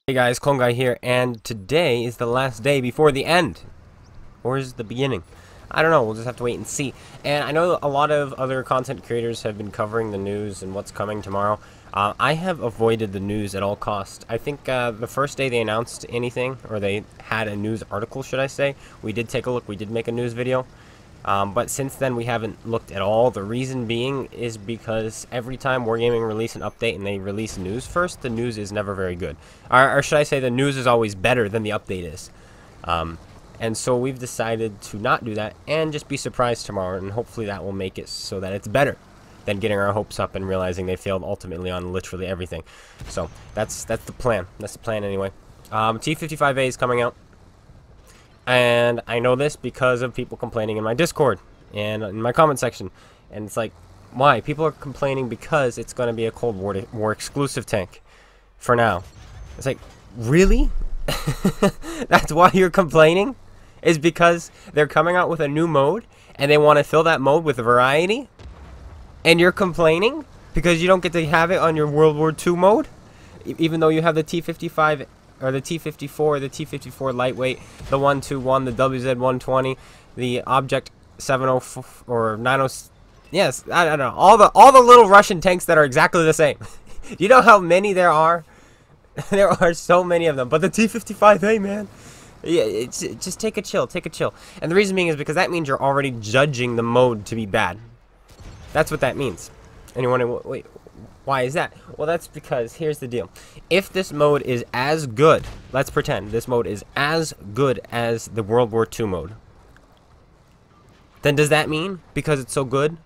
Hey guys, Clone Guy here, and today is the last day before the end. Or is it the beginning? I don't know, we'll just have to wait and see. And I know a lot of other content creators have been covering the news and what's coming tomorrow. I have avoided the news at all costs. I think the first day they announced anything, or they had a news article, should I say, we did take a look, we did make a news video. But since then we haven't looked at all. The reason being is because every time Wargaming release an update and they release news first, the news is never very good. Or should I say the news is always better than the update is. And so we've decided to not do that and just be surprised tomorrow, and hopefully that will make it so that it's better than getting our hopes up and realizing they failed ultimately on literally everything. So that's the plan. That's the plan anyway. T-55A is coming out. And I know this because of people complaining in my Discord and in my comment section. And it's like, why? People are complaining because it's going to be a Cold War exclusive tank for now. It's like, really? That's why you're complaining? Is because they're coming out with a new mode and they want to fill that mode with variety? And you're complaining because you don't get to have it on your World War II mode? Even though you have the T-55 or the T-54, the T-54 lightweight, the 121, the WZ-120, the Object 704 or 90. Yes, I don't know. All the little Russian tanks that are exactly the same. You know how many there are? There are so many of them. But the T-55A, man. Yeah, just take a chill, take a chill. And the reason being is because that means you're already judging the mode to be bad. That's what that means. And you're wondering, wait, why is that? Well, that's because here's the deal. If this mode is as good, let's pretend this mode is as good as the World War II mode, then does that mean because it's so good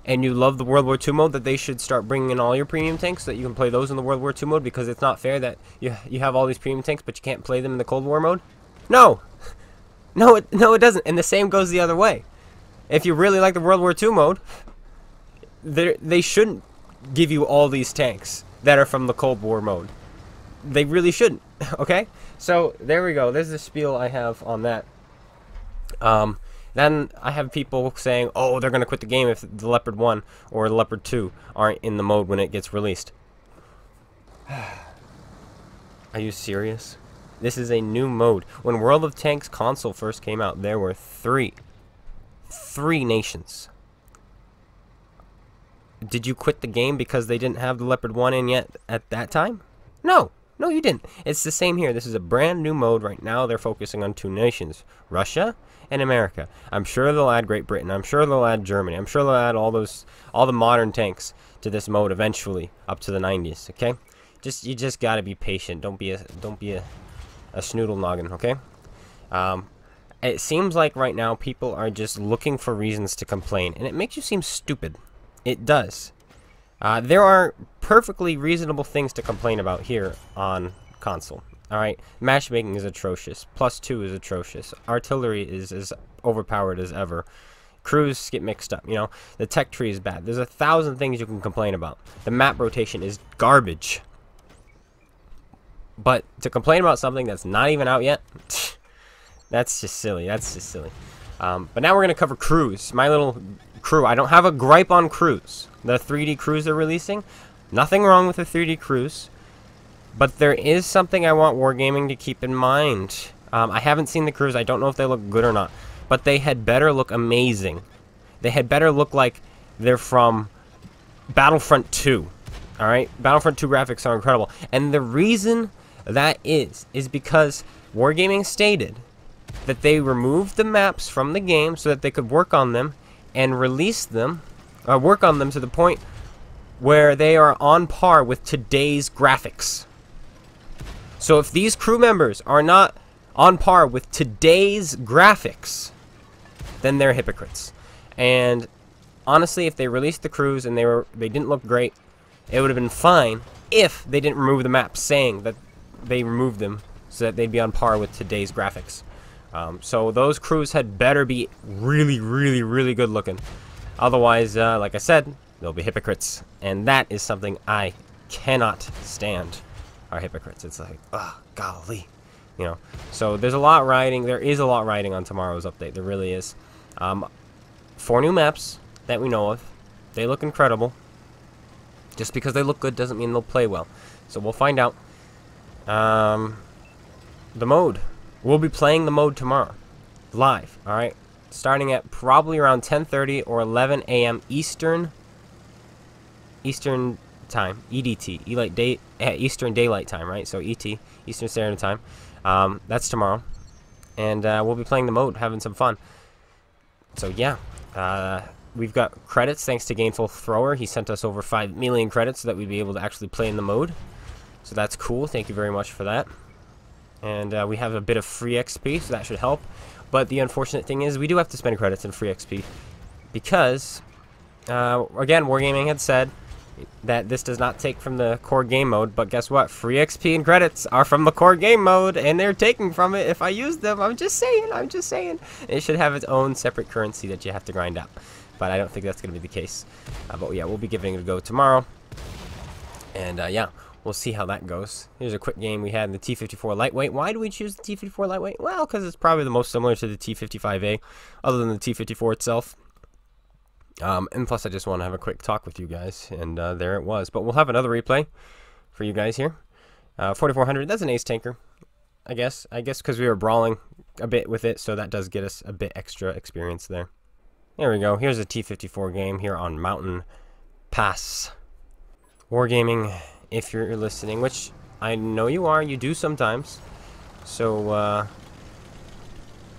and you love the World War II mode that they should start bringing in all your premium tanks so that you can play those in the World War II mode? Because it's not fair that you have all these premium tanks but you can't play them in the Cold War mode? No! No, it doesn't. And the same goes the other way. If you really like the World War II mode, they shouldn't give you all these tanks that are from the Cold War mode. They really shouldn't. Okay? So, there we go. There's the spiel I have on that. Then I have people saying, oh, they're going to quit the game if the Leopard 1 or the Leopard 2 aren't in the mode when it gets released. Are you serious? This is a new mode. When World of Tanks console first came out, there were three nations. Did you quit the game because they didn't have the Leopard 1 in yet at that time? No. No, you didn't. It's the same here. This is a brand new mode right now. They're focusing on two nations, Russia and America. I'm sure they'll add Great Britain. I'm sure they'll add Germany. I'm sure they'll add all the modern tanks to this mode eventually up to the 90s, okay? You just got to be patient. Don't be a snoodle noggin, okay? It seems like right now people are just looking for reasons to complain, and it makes you seem stupid. It does. There are perfectly reasonable things to complain about here on console. Alright, matchmaking is atrocious. +2 is atrocious. Artillery is as overpowered as ever. Crews get mixed up, you know. The tech tree is bad. There's 1,000 things you can complain about. The map rotation is garbage. But to complain about something that's not even out yet, that's just silly. That's just silly. But now we're going to cover crews. My little crew. I don't have a gripe on crews. The 3D crews they're releasing, nothing wrong with the 3D crews. But there is something I want Wargaming to keep in mind. I haven't seen the crews. I don't know if they look good or not. But they had better look amazing. They had better look like they're from Battlefront 2. Alright? Battlefront 2 graphics are incredible. And the reason that is because Wargaming stated that they removed the maps from the game so that they could work on them and release them, work on them to the point where they are on par with today's graphics. So if these crew members are not on par with today's graphics, then they're hypocrites. And honestly, if they released the crews and they didn't look great, it would have been fine if they didn't remove the maps saying that they removed them so that they'd be on par with today's graphics. So those crews had better be really, really, really good looking. Otherwise, like I said, they'll be hypocrites. And that is something I cannot stand, are hypocrites. It's like, oh, golly. You know, so there's a lot riding. There is a lot riding on tomorrow's update. There really is. 4 new maps that we know of. They look incredible. Just because they look good doesn't mean they'll play well. So we'll find out. The mode. We'll be playing the mode tomorrow. Live, alright? Starting at probably around 10:30 or 11 a.m. Eastern time. EDT. Eastern Daylight Time, right? So ET, Eastern Standard Time. That's tomorrow. And we'll be playing the mode, having some fun. So, yeah. We've got credits thanks to Gainful Thrower. He sent us over 5 million credits so that we'd be able to actually play in the mode. So that's cool. Thank you very much for that. And we have a bit of free XP, so that should help. But the unfortunate thing is we do have to spend credits in free XP. Because, again, Wargaming had said that this does not take from the core game mode. But guess what? Free XP and credits are from the core game mode. And they're taking from it if I use them. I'm just saying. It should have its own separate currency that you have to grind up. But I don't think that's going to be the case. But yeah, we'll be giving it a go tomorrow. And yeah, we'll see how that goes. Here's a quick game we had in the T-54 Lightweight. Why do we choose the T-54 Lightweight? Well, because it's probably the most similar to the T-55A, other than the T-54 itself. And plus, I just want to have a quick talk with you guys. And there it was. But we'll have another replay for you guys here. 4400, that's an ace tanker, I guess. Because we were brawling a bit with it, so that does get us a bit extra experience there. There we go. Here's a T-54 game here on Mountain Pass. Wargaming, if you're listening, which I know you are, you do sometimes. So,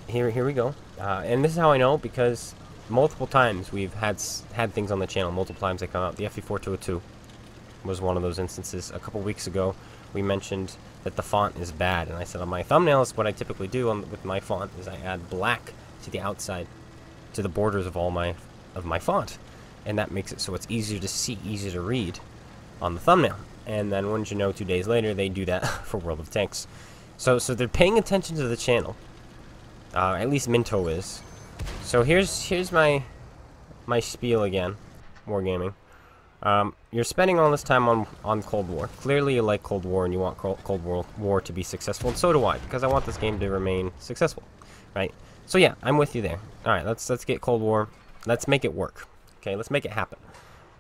here we go. And this is how I know, because multiple times we've had things on the channel. Multiple times they come out. The FE4202 was one of those instances. A couple weeks ago, we mentioned that the font is bad. And I said on my thumbnails, what I typically do with my font is I add black to the outside, to the borders of all my font, and that makes it so it's easier to see, easier to read on the thumbnail. And then, wouldn't you know, 2 days later they do that for World of Tanks. So they're paying attention to the channel. At least Minto is. So here's my spiel again, Wargaming. You're spending all this time on Cold War. Clearly you like Cold War and you want Cold War to be successful, and so do I, because I want this game to remain successful, right? So yeah, I'm with you there. All right, let's get Cold War. Let's make it work. Okay, let's make it happen.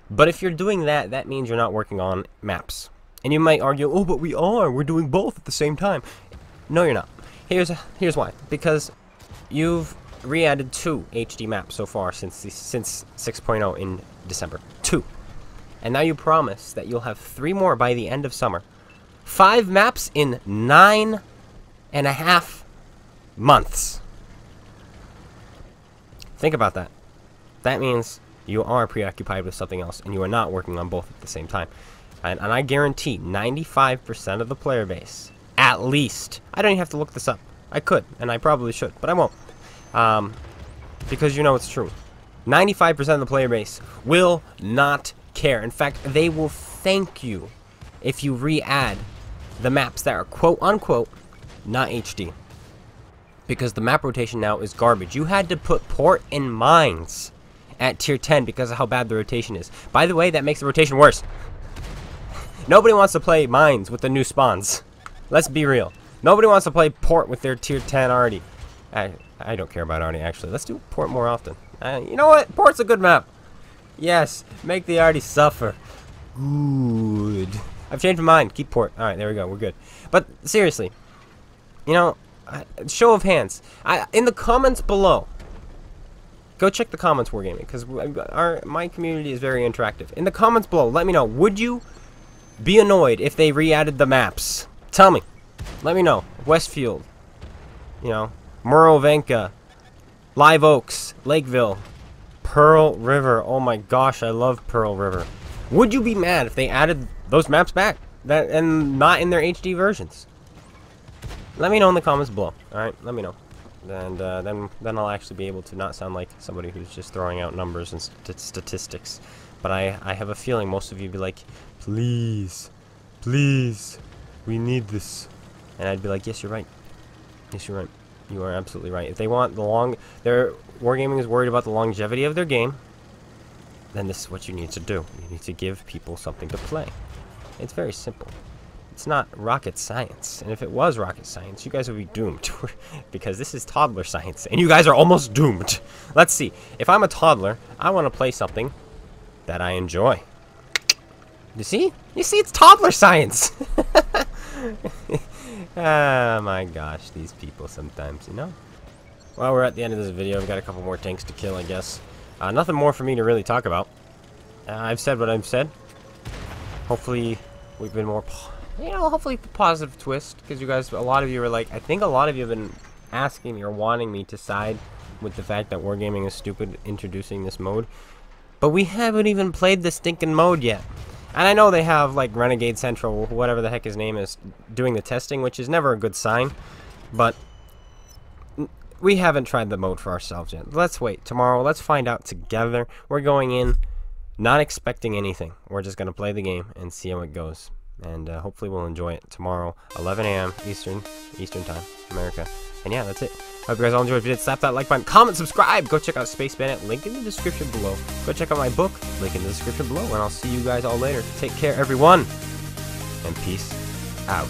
But if you're doing that, that means you're not working on maps. And you might argue, oh, but we are. We're doing both at the same time. No, you're not. Here's why. Because you've re-added 2 HD maps so far since 6.0 in December. 2. And now you promise that you'll have 3 more by the end of summer. 5 maps in 9.5 months. Think about that. That means you are preoccupied with something else, and you are not working on both at the same time. And I guarantee 95% of the player base, at least, I don't even have to look this up. I could, and I probably should, but I won't. Because you know it's true. 95% of the player base will not care. In fact, they will thank you if you re-add the maps that are quote-unquote not HD. Because the map rotation now is garbage. You had to put port and mines at tier 10 because of how bad the rotation is. By the way, that makes the rotation worse. Nobody wants to play mines with the new spawns. Let's be real. Nobody wants to play port with their tier 10 already. I don't care about Arty, actually. Let's do port more often. You know what? Port's a good map. Yes, make the Arty suffer. Good. I've changed my mind. Keep port. Alright, there we go. We're good. But seriously, you know, show of hands. In the comments below, go check the comments, Wargaming, because my community is very interactive. In the comments below, let me know. Would you be annoyed if they re-added the maps? Tell me. Let me know. Westfield, you know, Murrovenka, Live Oaks, Lakeville, Pearl River. Oh my gosh, I love Pearl River. Would you be mad if they added those maps back and not in their HD versions? Let me know in the comments below. All right, let me know, and then I'll actually be able to not sound like somebody who's just throwing out numbers and statistics. But I have a feeling most of you be like, please, please, we need this, and I'd be like, yes, you're right. Yes, you're right. You are absolutely right. If they want Wargaming is worried about the longevity of their game, then this is what you need to do. You need to give people something to play. It's very simple. It's not rocket science. And if it was rocket science, you guys would be doomed. Because this is toddler science. And you guys are almost doomed. Let's see. If I'm a toddler, I want to play something that I enjoy. You see? You see, it's toddler science. Ah, my gosh, these people sometimes, you know? Well, we're at the end of this video. We've got a couple more tanks to kill, I guess. Nothing more for me to really talk about. I've said what I've said. Hopefully, we've been more, hopefully a positive twist. Because you guys, a lot of you are like, I think a lot of you have been asking me or wanting me to side with the fact that Wargaming is stupid introducing this mode. But we haven't even played the stinking mode yet. And I know they have, like, Renegade Central, whatever the heck his name is, doing the testing, which is never a good sign. But we haven't tried the mode for ourselves yet. Let's wait. Tomorrow, let's find out together. We're going in not expecting anything. We're just going to play the game and see how it goes. And hopefully we'll enjoy it tomorrow, 11 a.m. Eastern Time, America. And yeah, that's it. Hope you guys all enjoyed. If you did, slap that like button, comment, subscribe. Go check out SpaceBANDIT, link in the description below. Go check out my book, link in the description below. And I'll see you guys all later. Take care, everyone. And peace out.